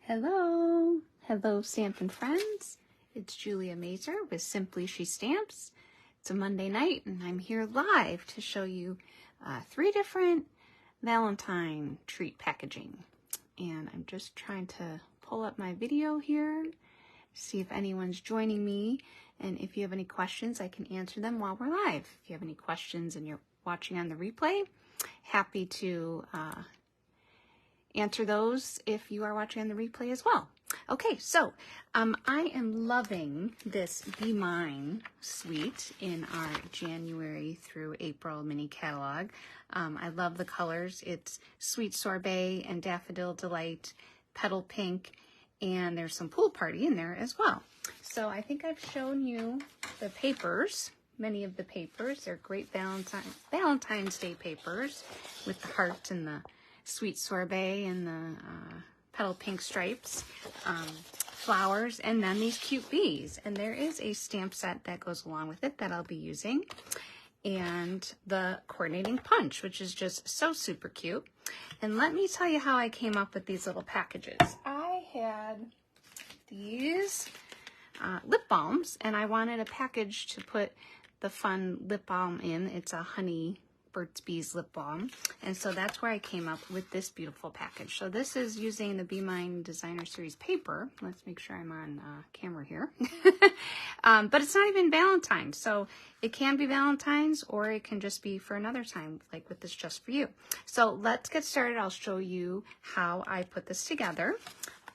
Hello, hello Stampin' friends. It's Julia Mazur with Simply She Stamps. It's a Monday night and I'm here live to show you 3 different Valentine treat packaging. And I'm just trying to pull up my video here, see if anyone's joining me. And if you have any questions, I can answer them while we're live. If you have any questions and you're watching on the replay, happy to answer those if you are watching on the replay as well. Okay, so I am loving this Be Mine suite in our January through April mini catalog. I love the colors. It's Sweet Sorbet and Daffodil Delight, Petal Pink, and there's some Pool Party in there as well. So I think I've shown you the papers, many of the papers. They're great Valentine's Day papers with the heart and the Sweet Sorbet and the petal pink stripes, flowers, and then these cute bees. And there is a stamp set that goes along with it that I'll be using. And the coordinating punch, which is just so super cute. And let me tell you how I came up with these little packages. I had these lip balms, and I wanted a package to put the fun lip balm in. It's a honey Burt's Bees lip balm, and so that's where I came up with this beautiful package. So this is using the Be Mine Designer Series paper. Let's make sure I'm on camera here. But it's not even Valentine's, so it can be Valentine's or it can just be for another time, like with this Just For You. So let's get started. I'll show you how I put this together.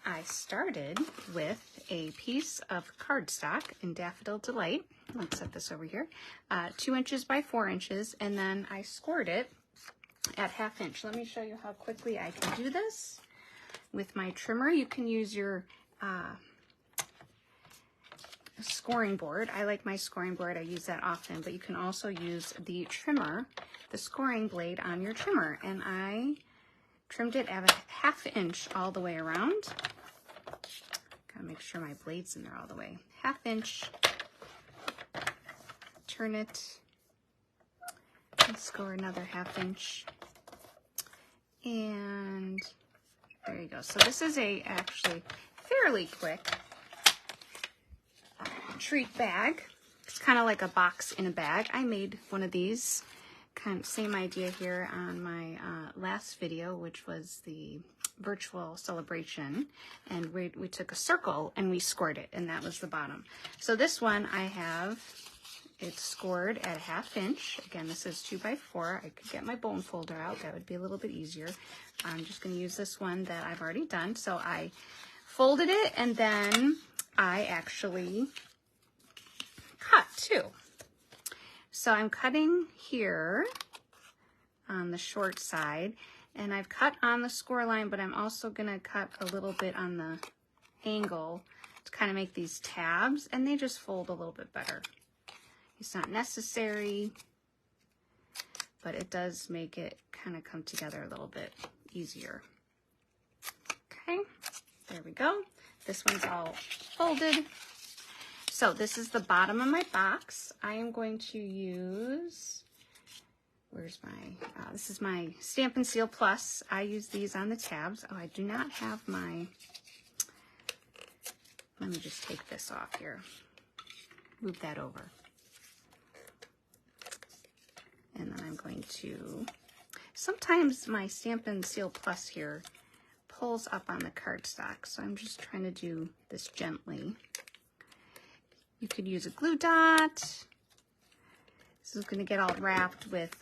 I started with a piece of cardstock in Daffodil Delight. Let's set this over here. 2 inches by 4 inches, and then I scored it at 1/2 inch. Let me show you how quickly I can do this with my trimmer. You can use your scoring board. I like my scoring board. I use that often, but you can also use the trimmer, the scoring blade on your trimmer, and I trimmed it at 1/2 inch all the way around. Gotta make sure my blade's in there all the way. 1/2 inch. Turn it. And score another 1/2 inch. And there you go. So this is a actually fairly quick treat bag. It's kind of like a box in a bag. I made one of these. Kind of same idea here on my last video, which was the virtual celebration, and we took a circle and we scored it, and that was the bottom. So this one I have, it's scored at 1/2 inch. Again, this is 2 by 4. I could get my bone folder out. That would be a little bit easier. I'm just going to use this one that I've already done. So I folded it, and then I actually cut too. So I'm cutting here on the short side, and I've cut on the score line, but I'm also going to cut a little bit on the angle to kind of make these tabs, and they just fold a little bit better. It's not necessary, but it does make it kind of come together a little bit easier. Okay, there we go. This one's all folded. So this is the bottom of my box. I am going to use, where's my, this is my Stampin' Seal Plus. I use these on the tabs. Oh, I do not have my, let me just take this off here. Move that over. And then I'm going to, sometimes my Stampin' Seal Plus here pulls up on the cardstock, so I'm just trying to do this gently. You could use a glue dot. This is going to get all wrapped with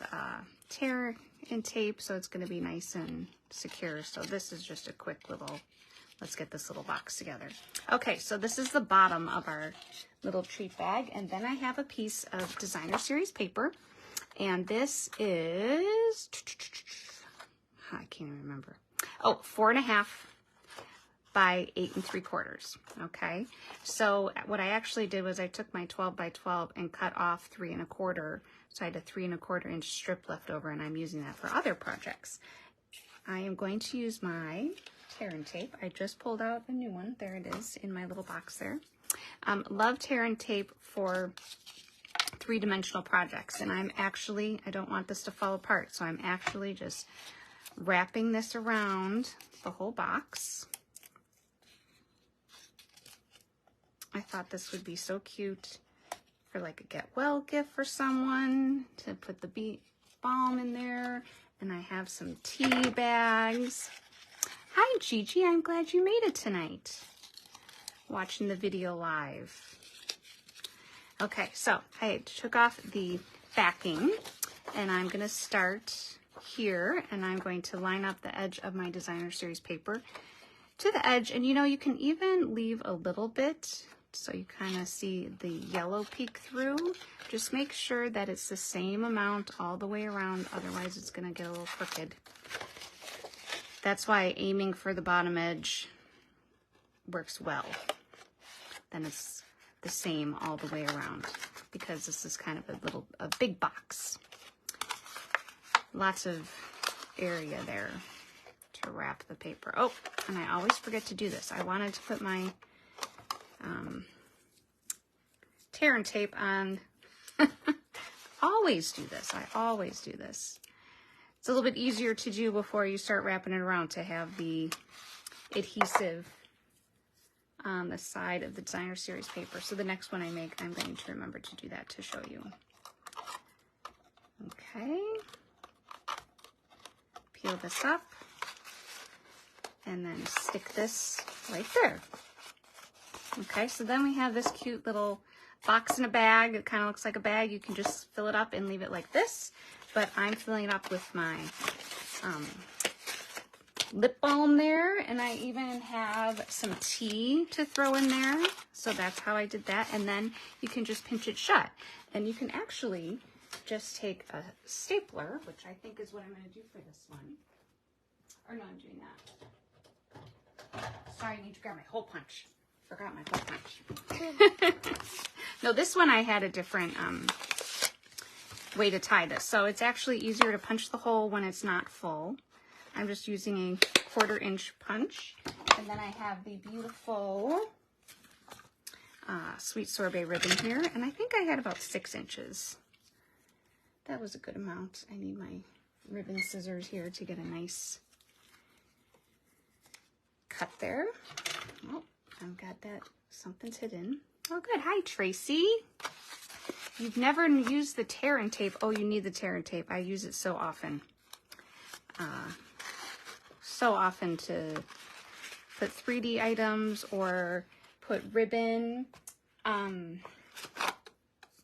tear and tape, so it's going to be nice and secure. So this is just a quick little, let's get this little box together. Okay, so this is the bottom of our little treat bag, and then I have a piece of Designer Series paper, and this is, I can't even remember. Oh, 4.5 by 8 3/4. Okay, so what I actually did was I took my 12 by 12 and cut off 3 1/4, so I had a 3 1/4 inch strip left over, and I'm using that for other projects. I am going to use my tear and tape. I just pulled out a new one. There it is in my little box there. Love tear and tape for 3-dimensional projects, and I'm actually, I don't want this to fall apart, so I'm actually just wrapping this around the whole box. I thought this would be so cute for like a get well gift for someone, to put the balm in there. And I have some tea bags. Hi Gigi, I'm glad you made it tonight. Watching the video live. Okay, so I took off the backing and I'm gonna start here, and I'm going to line up the edge of my Designer Series paper to the edge. And you know, you can even leave a little bit so you kind of see the yellow peek through. Just make sure that it's the same amount all the way around, otherwise it's gonna get a little crooked. That's why aiming for the bottom edge works well. Then it's the same all the way around, because this is kind of a big box. Lots of area there to wrap the paper. Oh, and I always forget to do this. I wanted to put my tear and tape on. Always do this. I always do this. It's a little bit easier to do before you start wrapping it around, to have the adhesive on the side of the Designer Series paper. So the next one I make, I'm going to remember to do that to show you. Okay. Peel this up and then stick this right there. Okay, so then we have this cute little box in a bag. It kind of looks like a bag. You can just fill it up and leave it like this, but I'm filling it up with my lip balm there, and I even have some tea to throw in there, so that's how I did that. And then you can just pinch it shut, and you can actually just take a stapler, which I think is what I'm going to do for this one. Or no, I'm doing that. Sorry, I need to grab my hole punch. Forgot my hole punch. No, this one I had a different way to tie this. So it's actually easier to punch the hole when it's not full. I'm just using a 1/4 inch punch. And then I have the beautiful Sweet Sorbet ribbon here. And I think I had about 6 inches. That was a good amount. I need my ribbon scissors here to get a nice cut there. Oh, I've got that. Something's hidden. Oh, good. Hi, Tracy. You've never used the tear and tape. Oh, you need the tear and tape. I use it so often. So often to put 3D items or put ribbon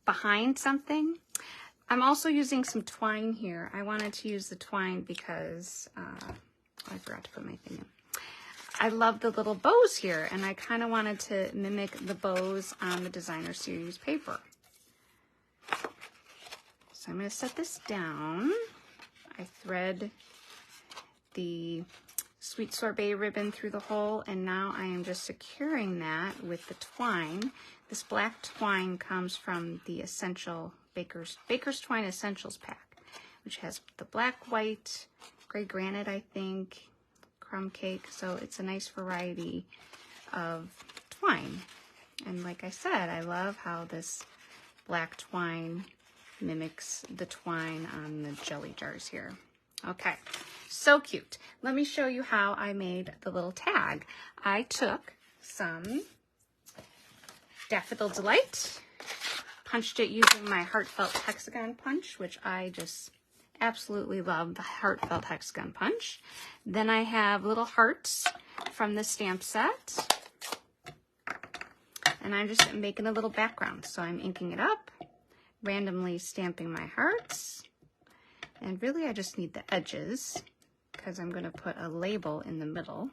behind something. I'm also using some twine here. I wanted to use the twine because I forgot to put my thing in. I love the little bows here, and I kind of wanted to mimic the bows on the Designer Series paper. So I'm going to set this down. I thread the Sweet Sorbet ribbon through the hole, and now I am just securing that with the twine. This black twine comes from the Essential Baker's Twine Essentials pack, which has the black, white, gray granite, I think, crumb cake. So it's a nice variety of twine. And like I said, I love how this black twine mimics the twine on the jelly jars here. Okay, so cute. Let me show you how I made the little tag. I took some Daffodil Delight, punched it using my Heartfelt Hexagon punch, which I just absolutely love the Heartfelt Hexagon punch. Then I have little hearts from the stamp set, and I'm just making a little background. So I'm inking it up, randomly stamping my hearts, and really I just need the edges because I'm going to put a label in the middle.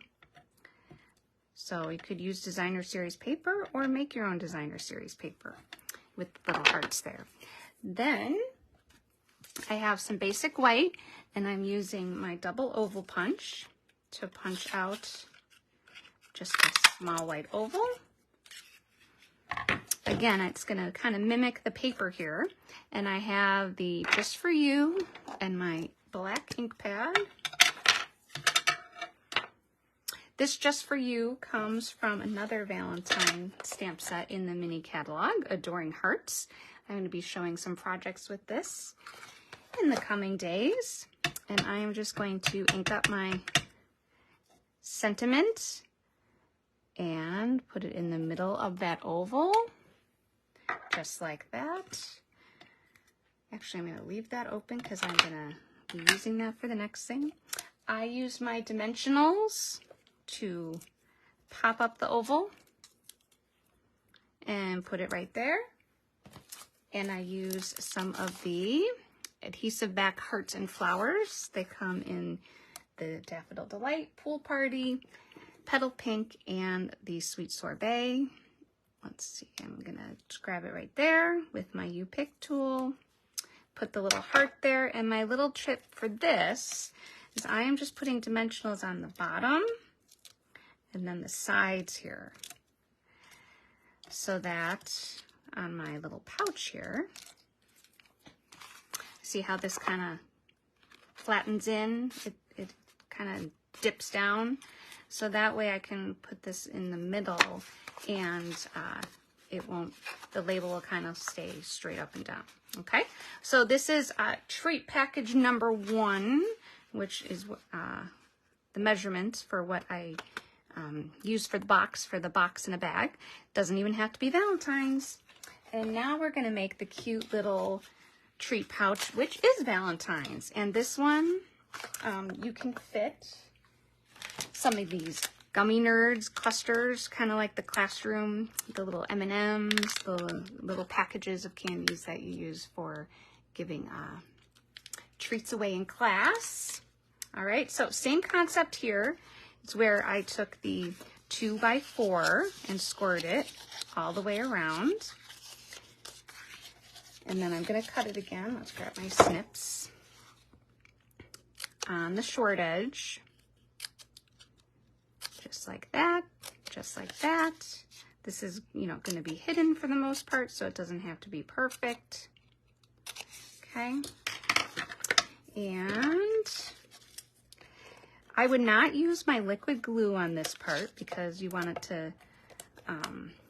So you could use Designer Series paper or make your own Designer Series paper with little hearts there. Then I have some basic white, and I'm using my double oval punch to punch out just a small white oval. Again, it's going to kind of mimic the paper here. And I have the Just For You and my black ink pad. This Just For You comes from another Valentine stamp set in the mini catalog, Adoring Hearts. I'm going to be showing some projects with this in the coming days. And I am just going to ink up my sentiment and put it in the middle of that oval, just like that. Actually, I'm going to leave that open because I'm going to be using that for the next thing. I use my dimensionals to pop up the oval and put it right there. And I use some of the adhesive back hearts and flowers. They come in the Daffodil Delight, Pool Party, Petal Pink, and the Sweet Sorbet. Let's see, I'm gonna just grab it right there with my U-Pick tool, put the little heart there, and my little tip for this is I am just putting dimensionals on the bottom and then the sides here, so that on my little pouch here, see how this kind of flattens in, it kind of dips down, so that way I can put this in the middle and it won't, the label will kind of stay straight up and down. Okay, so this is treat package number 1, which is the measurements for what I use for the box in a bag. Doesn't even have to be Valentine's. And now we're going to make the cute little treat pouch, which is Valentine's. And this one, you can fit some of these gummy nerds, clusters, kind of like the classroom, the little M&Ms, the little packages of candies that you use for giving treats away in class. All right, so same concept here. It's where I took the 2x4 and scored it all the way around. And then I'm going to cut it again. Let's grab my snips on the short edge. Just like that, just like that. This is, you know, going to be hidden for the most part, so it doesn't have to be perfect. Okay. And I would not use my liquid glue on this part because you want it to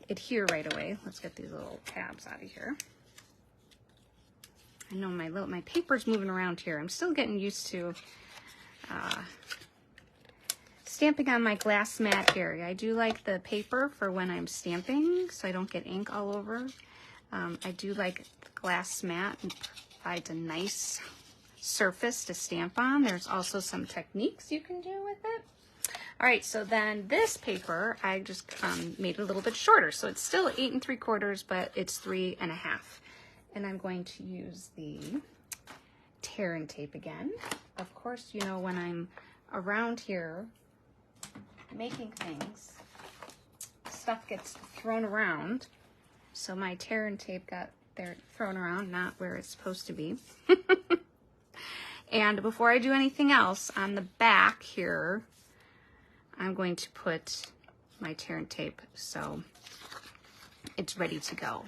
adhere right away. Let's get these little tabs out of here. I know my paper's moving around here. I'm still getting used to stamping on my glass mat here. I do like the paper for when I'm stamping so I don't get ink all over. I do like the glass mat. It provides a nice surface to stamp on. There's also some techniques you can do with it. All right, so then this paper, I just made it a little bit shorter. So it's still 8 3/4, but it's 3 1/2. And I'm going to use the tear and tape again. Of course, you know, when I'm around here making things, stuff gets thrown around. So my tear and tape got there thrown around, not where it's supposed to be. And before I do anything else, on the back here, I'm going to put my tear and tape so it's ready to go.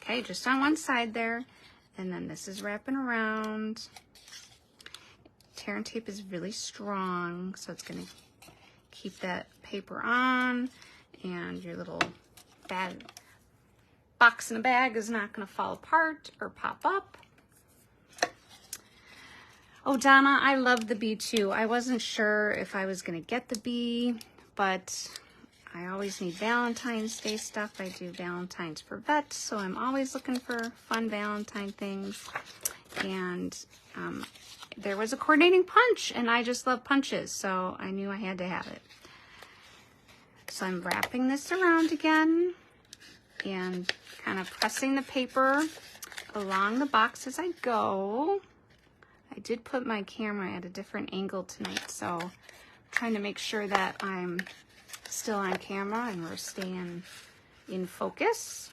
Okay, just on one side there, and then this is wrapping around. Tear and tape is really strong, so it's going to keep that paper on, and your little bag, box in a bag is not going to fall apart or pop up. Oh, Donna, I love the bee too. I wasn't sure if I was going to get the bee, but I always need Valentine's Day stuff. I do Valentine's for vets, so I'm always looking for fun Valentine things. And there was a coordinating punch, and I just love punches, so I knew I had to have it. So I'm wrapping this around again and kind of pressing the paper along the box as I go. I did put my camera at a different angle tonight, so I'm trying to make sure that I'm still on camera and we're staying in focus.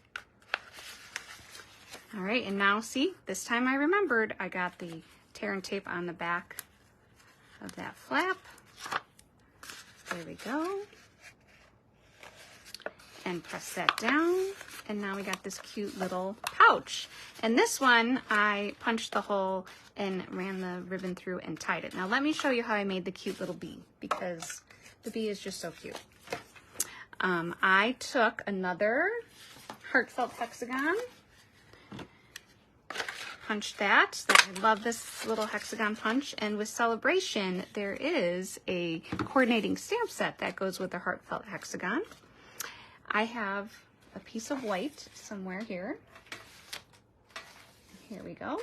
All right, and now see, this time I remembered I got the tear and tape on the back of that flap. There we go. And press that down. And now we got this cute little pouch. And this one, I punched the hole and ran the ribbon through and tied it. Now let me show you how I made the cute little bee, because the bee is just so cute. I took another Heartfelt Hexagon, punched that. I love this little hexagon punch. And with Celebration, there is a coordinating stamp set that goes with the Heartfelt hexagon. I have a piece of white somewhere here. Here we go.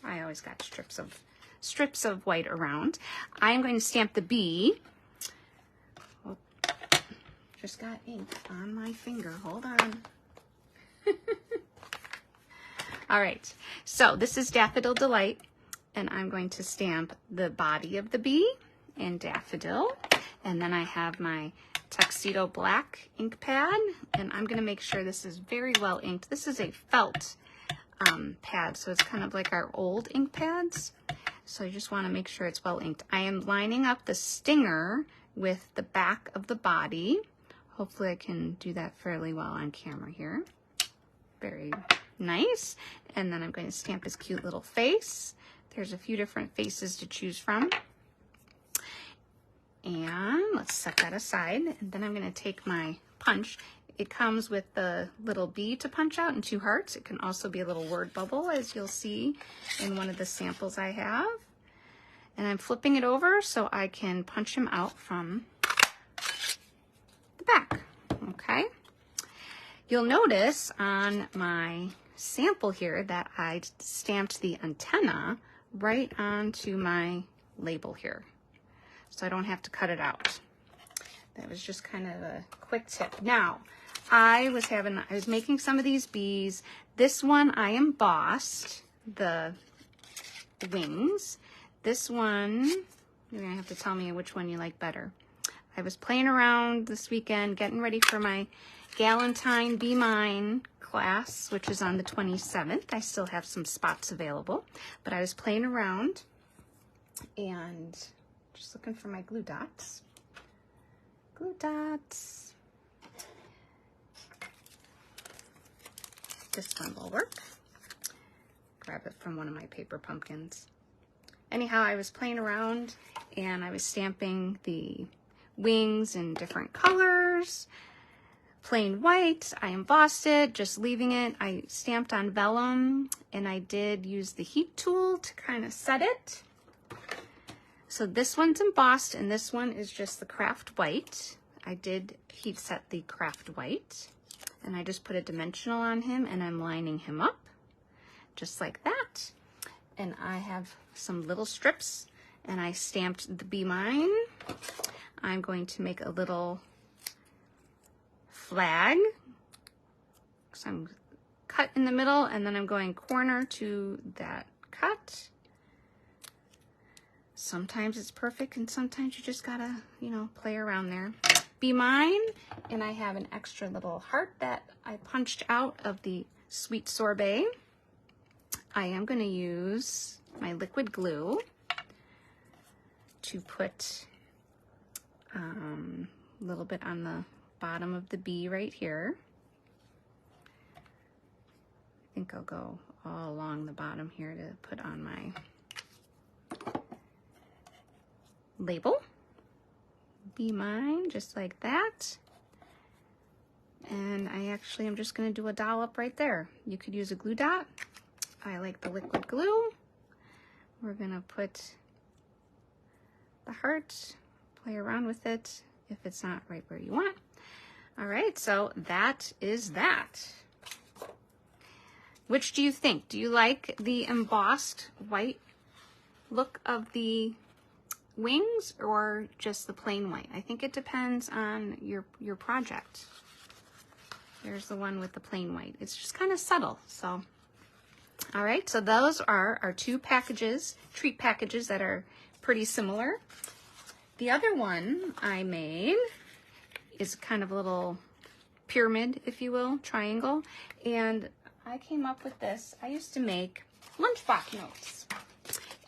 I always got strips of white around. I'm going to stamp the bee. Oh, just got ink on my finger. Hold on. All right, so this is Daffodil Delight, and I'm going to stamp the body of the bee in Daffodil. And then I have my Tuxedo Black ink pad, and I'm going to make sure this is very well inked. This is a felt pad, so it's kind of like our old ink pads. So I just want to make sure it's well inked. I am lining up the stinger with the back of the body. Hopefully I can do that fairly well on camera here. Very nice. And then I'm going to stamp his cute little face. There's a few different faces to choose from. And let's set that aside. And then I'm going to take my punch. It comes with the little bee to punch out and 2 hearts. It can also be a little word bubble, as you'll see in one of the samples I have. And I'm flipping it over so I can punch him out from the back. Okay. You'll notice on my sample here that I stamped the antenna right onto my label here, so I don't have to cut it out. That was just kind of a quick tip. Now, I was making some of these bees. This one I embossed the wings. This one, you're gonna have to tell me which one you like better. I was playing around this weekend, getting ready for my Valentine Be Mine class, which is on the 27th. I still have some spots available, but I was playing around and just looking for my glue dots. Glue dots. This one will work. Grab it from one of my paper pumpkins. Anyhow, I was playing around and I was stamping the wings in different colors. Plain white, I embossed it, just leaving it. I stamped on vellum, and I did use the heat tool to kind of set it. So this one's embossed, and this one is just the craft white. I did heat set the craft white, and I just put a dimensional on him, and I'm lining him up, just like that. And I have some little strips, and I stamped the Be Mine. I'm going to make a little flag. So I'm cut in the middle, and then I'm going corner to that cut. Sometimes it's perfect, and sometimes you just gotta, you know, play around there. Be Mine, and I have an extra little heart that I punched out of the Sweet Sorbet. I am gonna use my liquid glue to put a little bit on the bottom of the bee right here. I think I'll go all along the bottom here to put on my label. Be Mine, just like that. And I actually am just going to do a dollop right there. You could use a glue dot. I like the liquid glue. We're going to put the heart, play around with it if it's not right where you want. All right, so that is that. Which do you think? Do you like the embossed white look of the wings or just the plain white? I think it depends on your project. There's the one with the plain white. It's just kind of subtle, so. All right, so those are our 2 packages, treat packages that are pretty similar. The other one I made is kind of a little pyramid, if you will, triangle. And I came up with this. I used to make lunchbox notes.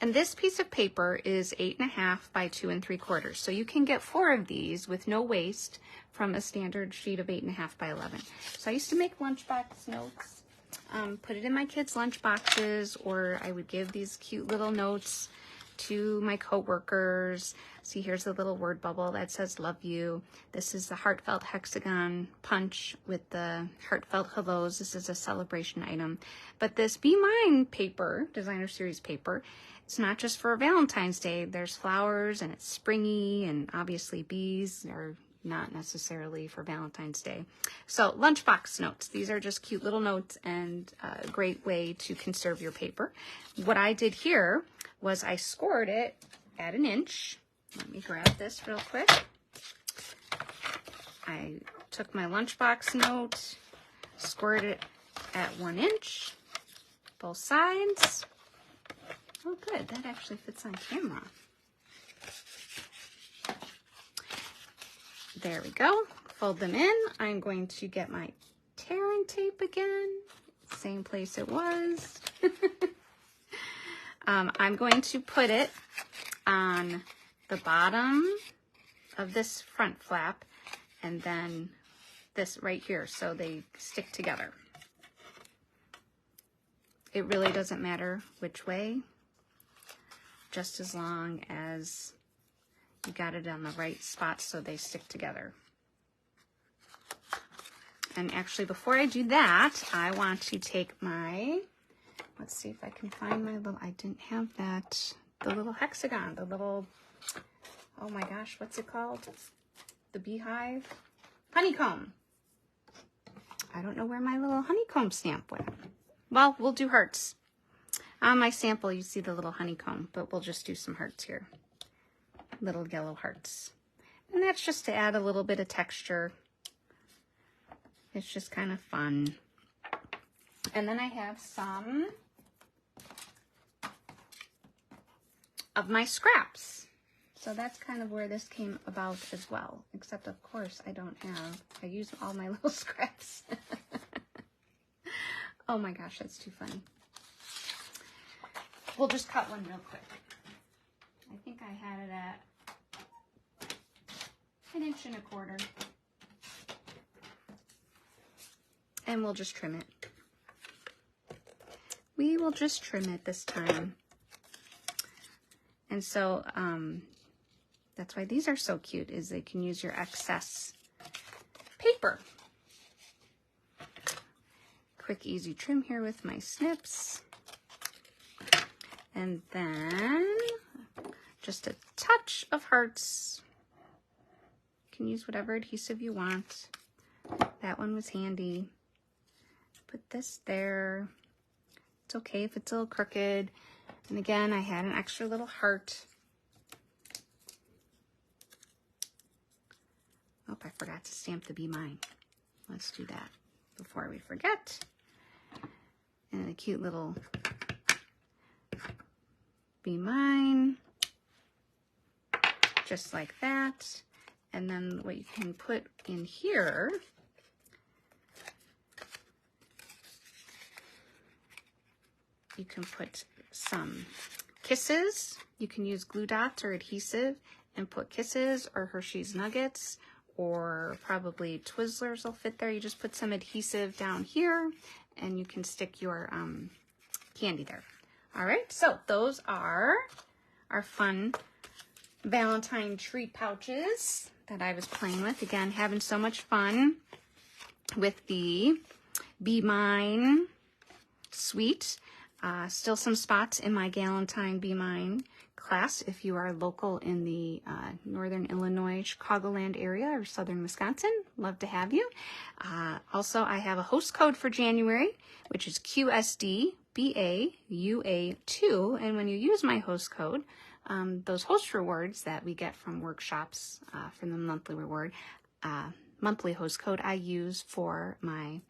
And this piece of paper is 8.5 by 2 3/4. So you can get 4 of these with no waste from a standard sheet of 8.5 by 11. So I used to make lunchbox notes, put it in my kids' lunch boxes, or I would give these cute little notes to my coworkers. See, here's a little word bubble that says love you. This is the Heartfelt Hexagon punch with the heartfelt hellos. This is a celebration item. But this Be Mine paper, designer series paper, it's not just for Valentine's Day. There's flowers and it's springy, and obviously bees are not necessarily for Valentine's Day. So lunchbox notes. These are just cute little notes and a great way to conserve your paper. What I did here was I scored it at 1 inch. Let me grab this real quick. I took my lunchbox note, scored it at 1 inch, both sides. Oh good, that actually fits on camera. There we go. Fold them in. I'm going to get my tear and tape again. Same place it was. I'm going to put it on the bottom of this front flap and then this right here so they stick together. It really doesn't matter which way, just as long as you got it on the right spot so they stick together. And actually, before I do that, I want to take my, let's see if I can find my little, I didn't have that, the little hexagon, the little, oh my gosh, what's it called? The beehive? Honeycomb. I don't know where my little honeycomb stamp went. Well, we'll do hearts. On my sample, you see the little honeycomb, but we'll just do some hearts here. Little yellow hearts. And that's just to add a little bit of texture. It's just kind of fun. And then I have some of my scraps. So that's kind of where this came about as well. Except, of course, I use all my little scraps. Oh my gosh, that's too funny. We'll just cut one real quick. I think I had it at 1 1/4 inches. And we'll just trim it. We will just trim it this time. And so that's why these are so cute, is they can use your excess paper. Quick, easy trim here with my snips. And then just a touch of hearts. You can use whatever adhesive you want. That one was handy. Put this there. It's okay if it's a little crooked. And again, I had an extra little heart. Oh, I forgot to stamp the Be Mine. Let's do that before we forget. And a cute little Be Mine, just like that. And then what you can put in here, you can put some kisses. You can use glue dots or adhesive and put kisses or Hershey's Nuggets, or probably Twizzlers will fit there. You just put some adhesive down here and you can stick your candy there. All right, so those are our fun Valentine treat pouches that I was playing with. Again, having so much fun with the Be Mine suite. Still some spots in my Galentine Be Mine class if you are local in the northern Illinois, Chicagoland area or southern Wisconsin. Love to have you. Also, I have a host code for January, which is QSD BAUA2, and when you use my host code, those host rewards that we get from workshops from the monthly host code I use for my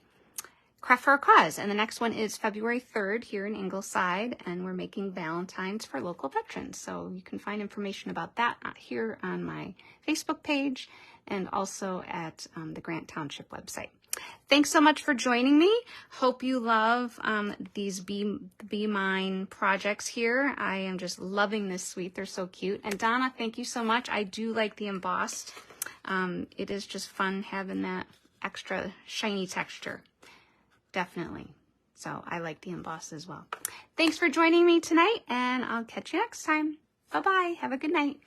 Craft for a Cause. And the next one is February 3rd here in Ingleside, and we're making Valentines for local veterans. So you can find information about that here on my Facebook page and also at the Grant Township website. Thanks so much for joining me. Hope you love these Be Mine projects here. I am just loving this suite. They're so cute. And Donna, thank you so much. I do like the embossed. It is just fun having that extra shiny texture. Definitely. So I like the embossed as well. Thanks for joining me tonight, and I'll catch you next time. Bye-bye. Have a good night.